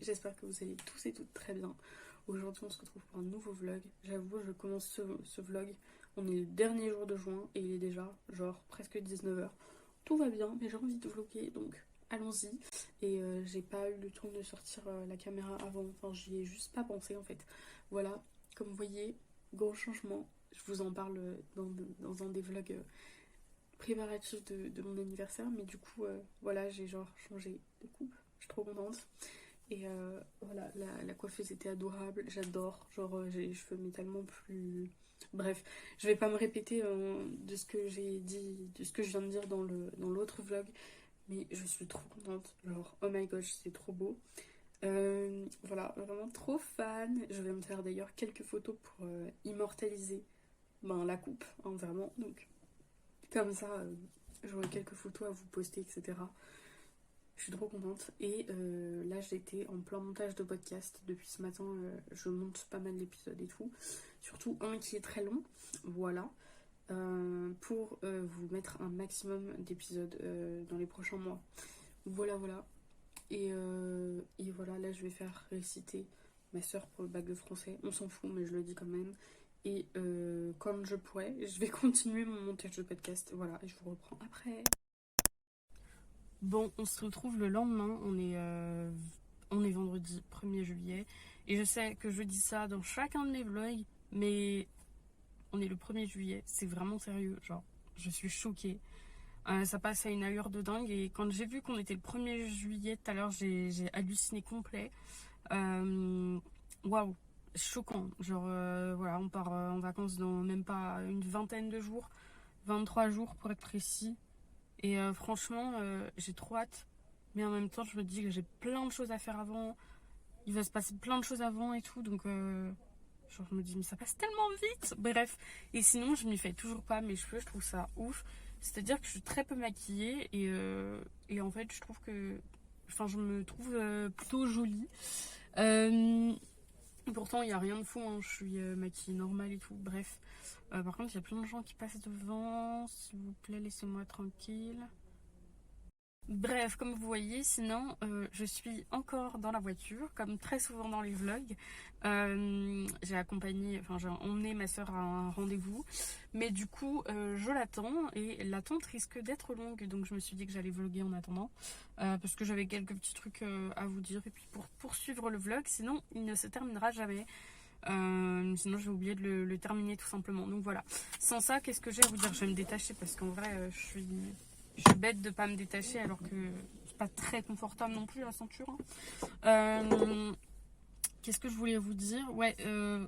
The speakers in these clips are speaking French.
j'espère que vous allez tous et toutes très bien. Aujourd'hui on se retrouve pour un nouveau vlog. J'avoue, je commence ce vlog, on est le dernier jour de juin et il est déjà genre presque 19h. Tout va bien, mais j'ai envie de vlogger, donc allons-y. Et j'ai pas eu le temps de sortir la caméra avant, enfin j'y ai juste pas pensé en fait. Voilà, comme vous voyez, gros changement. Je vous en parle dans un des vlogs préparatifs de mon anniversaire, mais du coup voilà, j'ai genre changé de coupe, je suis trop contente. Et voilà, la coiffeuse était adorable, j'adore, genre j'ai les cheveux mais tellement plus... Bref, je vais pas me répéter de ce que j'ai dit, de ce que je viens de dire dans l'autre vlog, mais je suis trop contente, genre oh my gosh, c'est trop beau. Voilà, vraiment trop fan. Je vais me faire d'ailleurs quelques photos pour immortaliser la coupe, hein, vraiment, donc comme ça j'aurai quelques photos à vous poster, etc. Je suis trop contente. Et là j'étais en plein montage de podcast depuis ce matin. Je monte pas mal d'épisodes et tout. Surtout un qui est très long. Voilà. Pour vous mettre un maximum d'épisodes dans les prochains mois. Voilà, voilà. Et voilà, là je vais faire réciter ma soeur pour le bac de français. On s'en fout, mais je le dis quand même. Et comme je pourrais, je vais continuer mon montage de podcast. Voilà, et je vous reprends après. Bon, on se retrouve le lendemain, on est vendredi 1er juillet. Et je sais que je dis ça dans chacun de mes vlogs, mais on est le 1er juillet, c'est vraiment sérieux. Genre, je suis choquée. Ça passe à une allure de dingue. Et quand j'ai vu qu'on était le 1er juillet tout à l'heure, j'ai halluciné complet. Waouh, choquant. Genre, voilà, on part en vacances dans même pas une vingtaine de jours, 23 jours pour être précis. Et franchement, j'ai trop hâte. Mais en même temps, je me dis que j'ai plein de choses à faire avant. Il va se passer plein de choses avant et tout. Donc, genre, je me dis, mais ça passe tellement vite. Bref. Et sinon, je m'y fais toujours pas mes cheveux. Je trouve ça ouf. C'est-à-dire que je suis très peu maquillée. Et en fait, je trouve que... Enfin, je me trouve plutôt jolie. Pourtant, il n'y a rien de fou. Hein. Je suis maquillée normale et tout. Bref. Par contre, il y a plein de gens qui passent devant. S'il vous plaît, laissez-moi tranquille. Bref, comme vous voyez, sinon, je suis encore dans la voiture, comme très souvent dans les vlogs. J'ai emmené ma soeur à un rendez-vous. Mais du coup, je l'attends et l'attente risque d'être longue. Donc je me suis dit que j'allais vlogger en attendant. Parce que j'avais quelques petits trucs à vous dire. Et puis pour poursuivre le vlog, sinon il ne se terminera jamais. Sinon je vais oublier de le terminer tout simplement. Donc voilà. Sans ça, qu'est-ce que j'ai à vous dire? Je vais me détacher parce qu'en vrai, je suis bête de pas me détacher alors que c'est pas très confortable non plus la ceinture. Hein. Qu'est-ce que je voulais vous dire? Ouais,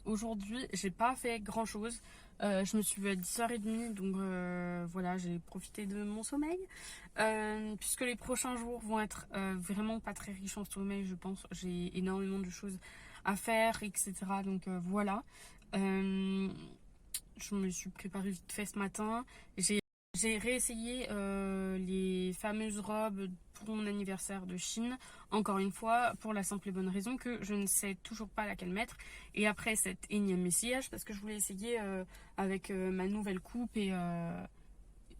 aujourd'hui, j'ai pas fait grand chose. Je me suis levée à 10h30, donc voilà, j'ai profité de mon sommeil. Puisque les prochains jours vont être vraiment pas très riches en sommeil, je pense. J'ai énormément de choses à faire, etc. Donc voilà. Je me suis préparée vite fait ce matin. J'ai réessayé les fameuses robes pour mon anniversaire de Chine, encore une fois, pour la simple et bonne raison que je ne sais toujours pas laquelle mettre. Et après cet énième essayage, parce que je voulais essayer avec ma nouvelle coupe et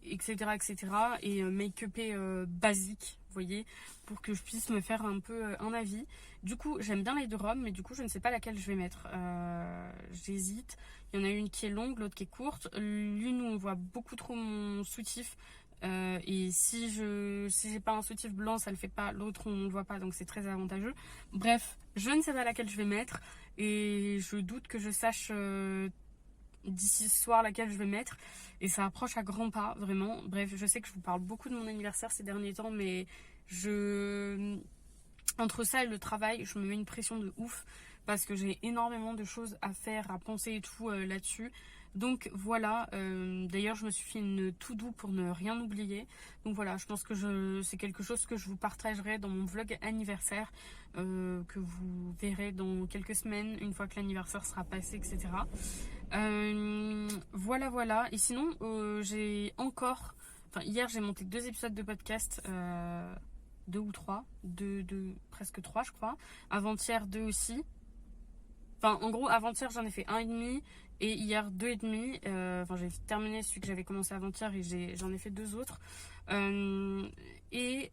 etc. etc. et make-upé basique, vous voyez, pour que je puisse me faire un peu un avis. Du coup, j'aime bien les deux robes, mais du coup, je ne sais pas laquelle je vais mettre. J'hésite. Il y en a une qui est longue, l'autre qui est courte. L'une où on voit beaucoup trop mon soutif. Et si j'ai pas un soutif blanc, ça le fait pas. L'autre, on ne le voit pas, donc c'est très avantageux. Bref, je ne sais pas laquelle je vais mettre. Et je doute que je sache d'ici ce soir laquelle je vais mettre. Et ça approche à grands pas, vraiment. Bref, je sais que je vous parle beaucoup de mon anniversaire ces derniers temps, mais entre ça et le travail, je me mets une pression de ouf parce que j'ai énormément de choses à faire, à penser et tout là-dessus. Donc voilà, d'ailleurs je me suis fait une to-do pour ne rien oublier. Donc voilà, je pense que c'est quelque chose que je vous partagerai dans mon vlog anniversaire, que vous verrez dans quelques semaines, une fois que l'anniversaire sera passé, etc. Voilà, voilà. Et sinon, hier j'ai monté 2 épisodes de podcast, 2 ou 3, presque 3 je crois. Avant-hier 2 aussi. Enfin, en gros, avant-hier j'en ai fait 1,5 et hier 2,5. J'ai terminé celui que j'avais commencé avant-hier et j'en ai fait 2 autres. Et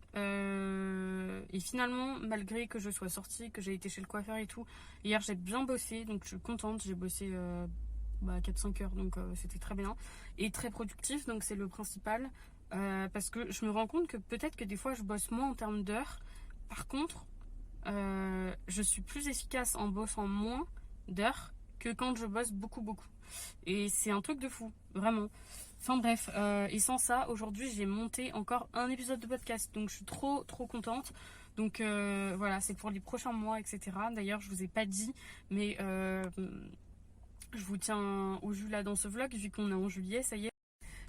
Et finalement, malgré que je sois sortie, que j'ai été chez le coiffeur et tout, hier j'ai bien bossé, donc je suis contente. J'ai bossé 4-5 heures, donc c'était très bien. Et très productif, donc c'est le principal. Parce que je me rends compte que peut-être que des fois je bosse moins en termes d'heures. Par contre, je suis plus efficace en bossant moins d'heures que quand je bosse beaucoup, beaucoup. Et c'est un truc de fou, vraiment. Enfin bref, et sans ça, aujourd'hui j'ai monté encore un épisode de podcast, donc je suis trop trop contente. Donc voilà, c'est pour les prochains mois, etc. D'ailleurs, je vous ai pas dit, mais je vous tiens au jus là dans ce vlog, vu qu'on est en juillet, ça y est.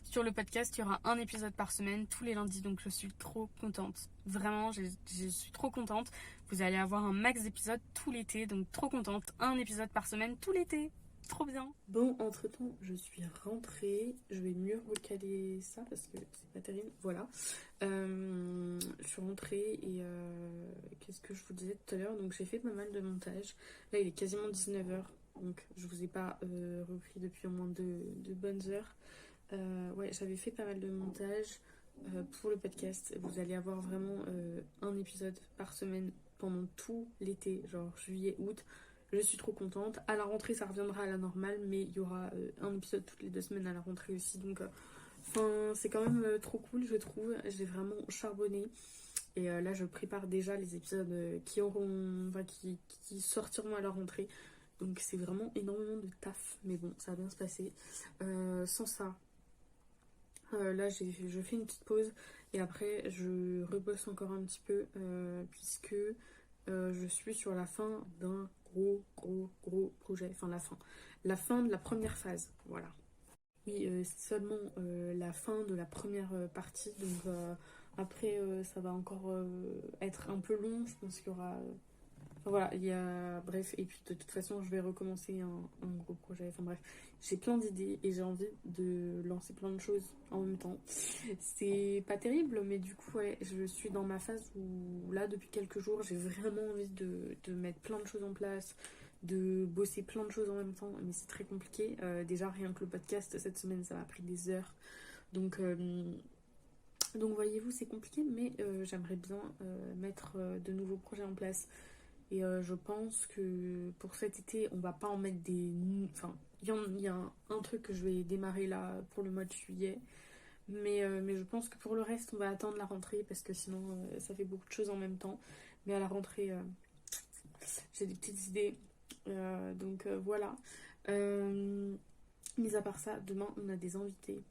Sur le podcast, il y aura un épisode par semaine, tous les lundis, donc je suis trop contente. Vraiment, je suis trop contente. Vous allez avoir un max d'épisodes tout l'été, donc trop contente. Un épisode par semaine tout l'été. Trop bien. Bon, entre-temps, je suis rentrée. Je vais mieux recaler ça parce que c'est pas terrible. Voilà. Je suis rentrée et qu'est-ce que je vous disais tout à l'heure? Donc j'ai fait pas mal de montage. Là, il est quasiment 19h, donc je vous ai pas repris depuis au moins deux bonnes heures. Ouais, j'avais fait pas mal de montage pour le podcast. Vous allez avoir vraiment un épisode par semaine pendant tout l'été, genre juillet, août. Je suis trop contente. À la rentrée, ça reviendra à la normale, mais il y aura un épisode toutes les 2 semaines à la rentrée aussi. Donc, c'est quand même trop cool, je trouve. J'ai vraiment charbonné. Et là, je prépare déjà les épisodes qui sortiront à la rentrée. Donc, c'est vraiment énormément de taf. Mais bon, ça va bien se passer. Sans ça, là, je fais une petite pause et après, je rebosse encore un petit peu puisque je suis sur la fin d'un gros projet. Enfin, la fin de la première phase. Voilà. Oui, c'est seulement la fin de la première partie. Donc, après, ça va encore être un peu long. Je pense qu'il y aura. Enfin, voilà, il y a. Bref, et puis de toute façon, je vais recommencer un gros projet. Enfin, bref, j'ai plein d'idées et j'ai envie de lancer plein de choses en même temps. C'est pas terrible, mais du coup, ouais, je suis dans ma phase où là, depuis quelques jours, j'ai vraiment envie de mettre plein de choses en place, de bosser plein de choses en même temps, mais c'est très compliqué. Déjà, rien que le podcast, cette semaine, ça m'a pris des heures. Donc, voyez-vous, c'est compliqué, mais j'aimerais bien mettre de nouveaux projets en place. Et je pense que pour cet été, on va pas en mettre des. Enfin, il y a un truc que je vais démarrer là pour le mois de juillet. Mais je pense que pour le reste, on va attendre la rentrée parce que sinon, ça fait beaucoup de choses en même temps. Mais à la rentrée, j'ai des petites idées. Voilà. Mis à part ça, demain, on a des invités.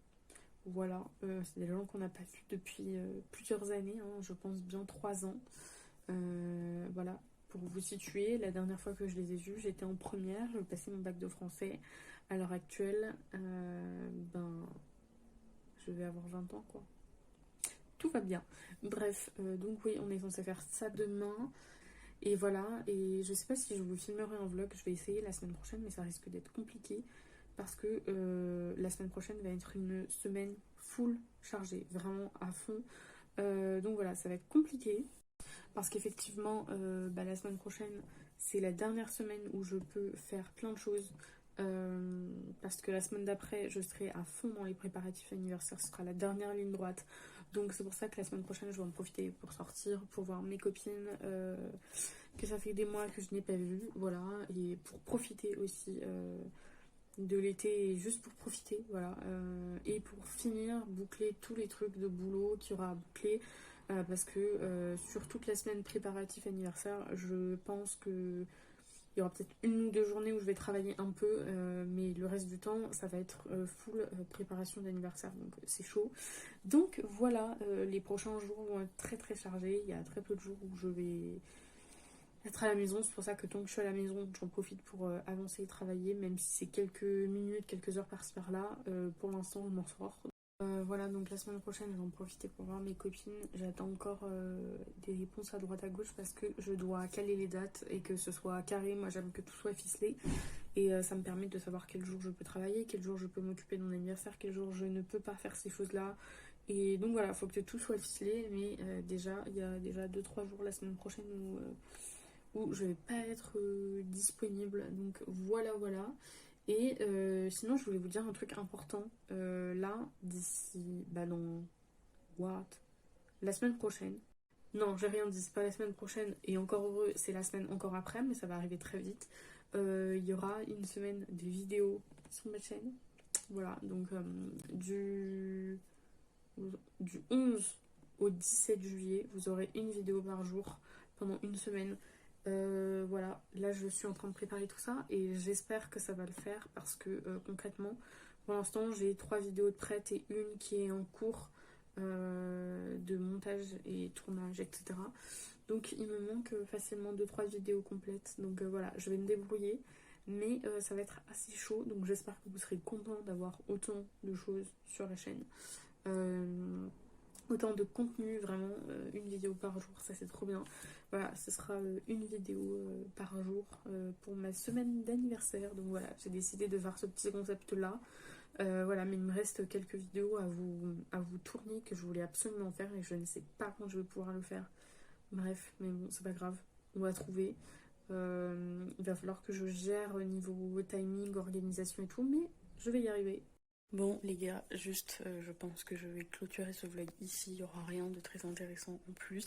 Voilà. C'est des gens qu'on n'a pas vus depuis plusieurs années, hein, je pense bien 3 ans. Voilà. Pour vous situer, la dernière fois que je les ai vus, j'étais en première, je passais mon bac de français. À l'heure actuelle, je vais avoir 20 ans, quoi. Tout va bien. Bref, donc oui, on est censé faire ça demain. Et voilà, et je sais pas si je vous filmerai un vlog, je vais essayer la semaine prochaine, mais ça risque d'être compliqué parce que la semaine prochaine va être une semaine full chargée, vraiment à fond. Donc voilà, ça va être compliqué parce qu'effectivement, la semaine prochaine, c'est la dernière semaine où je peux faire plein de choses. Parce que la semaine d'après, je serai à fond dans les préparatifs anniversaires, ce sera la dernière ligne droite. Donc c'est pour ça que la semaine prochaine, je vais en profiter pour sortir, pour voir mes copines, que ça fait des mois que je n'ai pas vu, voilà, et pour profiter aussi de l'été, juste pour profiter, voilà, et pour finir, boucler tous les trucs de boulot qu'il y aura à boucler, parce que sur toute la semaine préparatif anniversaire, je pense que il y aura peut-être 1 ou 2 journées où je vais travailler un peu, mais le reste du temps, ça va être full préparation d'anniversaire, donc c'est chaud. Donc voilà, les prochains jours vont être très très chargés. Il y a très peu de jours où je vais être à la maison. C'est pour ça que tant que je suis à la maison, j'en profite pour avancer et travailler, même si c'est quelques minutes, quelques heures par-ci par-là. Pour l'instant, je m'en sors. Voilà, donc la semaine prochaine, je vais en profiter pour voir mes copines. J'attends encore des réponses à droite à gauche parce que je dois caler les dates et que ce soit carré. Moi, j'aime que tout soit ficelé. Et ça me permet de savoir quel jour je peux travailler, quel jour je peux m'occuper de mon anniversaire, quel jour je ne peux pas faire ces choses-là. Et donc voilà, il faut que tout soit ficelé. Mais déjà, il y a déjà 2-3 jours la semaine prochaine où je vais pas être disponible. Donc voilà. Et sinon, je voulais vous dire un truc important. Là, d'ici, dans what? La semaine prochaine, Non, j'ai rien dit, c'est pas la semaine prochaine, et encore heureux, c'est la semaine encore après, mais ça va arriver très vite. Il y aura une semaine de vidéos sur ma chaîne. Voilà, donc du 11 au 17 juillet, vous aurez une vidéo par jour pendant une semaine. Voilà, là je suis en train de préparer tout ça et j'espère que ça va le faire parce que concrètement, pour l'instant j'ai 3 vidéos de prêtes et une qui est en cours de montage et tournage, etc. Donc il me manque facilement 2-3 vidéos complètes. Donc voilà, je vais me débrouiller. Mais ça va être assez chaud. Donc j'espère que vous serez contents d'avoir autant de choses sur la chaîne. Euh, Autant de contenu, vraiment. Une vidéo par jour, ça c'est trop bien. Voilà, ce sera une vidéo par jour pour ma semaine d'anniversaire. Donc voilà, j'ai décidé de faire ce petit concept-là. Voilà, mais il me reste quelques vidéos à vous tourner que je voulais absolument faire et je ne sais pas quand je vais pouvoir le faire. Bref, mais bon, c'est pas grave, on va trouver. Il va falloir que je gère au niveau timing, organisation et tout, mais je vais y arriver. Bon les gars, juste je pense que je vais clôturer ce vlog ici, il n'y aura rien de très intéressant en plus.